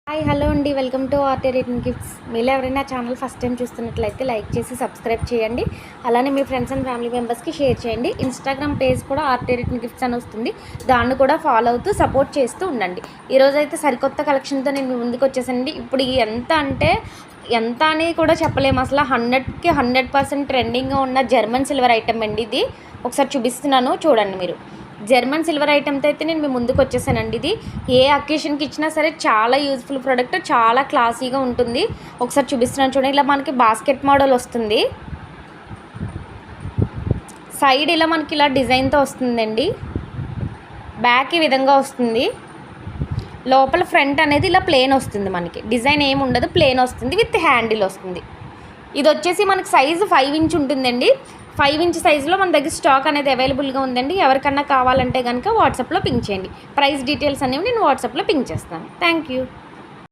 Hi hello అండి, welcome to RT return gifts. మీరు ఎవరైనా ఛానల్ ఫస్ట్ టైం చూస్తున్నట్లయితే లైక్ చేసి సబ్స్క్రైబ్ చేయండి. అలానే మీ ఫ్రెండ్స్ అండ్ ఫ్యామిలీ మెంబర్స్కి షేర్ చేయండి. ఇన్స్టాగ్రామ్ పేజ్ కూడా ఆర్టీ రిటర్న్ గిఫ్ట్స్ అని వస్తుంది, దాన్ని కూడా ఫాలో అవుతూ సపోర్ట్ చేస్తూ ఉండండి. ఈరోజు అయితే సరికొత్త కలెక్షన్తో నేను మీ ముందుకు వచ్చేసానండి. ఇప్పుడు ఎంత అని కూడా చెప్పలేము, అసలు 100కి 100% ట్రెండింగ్గా ఉన్న జర్మన్ సిల్వర్ ఐటమ్ అండి. ఇది ఒకసారి చూపిస్తున్నాను, చూడండి మీరు. జర్మన్ సిల్వర్ ఐటమ్తో అయితే నేను మీ ముందుకు వచ్చేసానండి. ఇది ఏ అకేషన్కి ఇచ్చినా సరే చాలా యూజ్ఫుల్ ప్రోడక్ట్, చాలా క్లాసీగా ఉంటుంది. ఒకసారి చూపిస్తున్నాను చూడండి. ఇలా మనకి బాస్కెట్ మోడల్ వస్తుంది, సైడ్ ఇలా మనకి ఇలా డిజైన్తో వస్తుందండి. బ్యాక్ ఈ విధంగా వస్తుంది, లోపల ఫ్రంట్ అనేది ఇలా ప్లేన్ వస్తుంది. మనకి డిజైన్ ఏమి ఉండదు, ప్లేన్ వస్తుంది, విత్ హ్యాండిల్ వస్తుంది. ఇది వచ్చేసి మనకి సైజు 5 ఇంచ్ ఉంటుందండి. 5 ఇంచ్ సైజులో మన దగ్గర స్టాక్ అనేది అవైలబుల్గా ఉందండి. ఎవరికన్నా కావాలంటే కనుక వాట్సాప్లో పింక్ చేయండి. ప్రైస్ డీటెయిల్స్ అనేవి నేను వాట్సాప్లో పింక్ చేస్తాను. Thank you.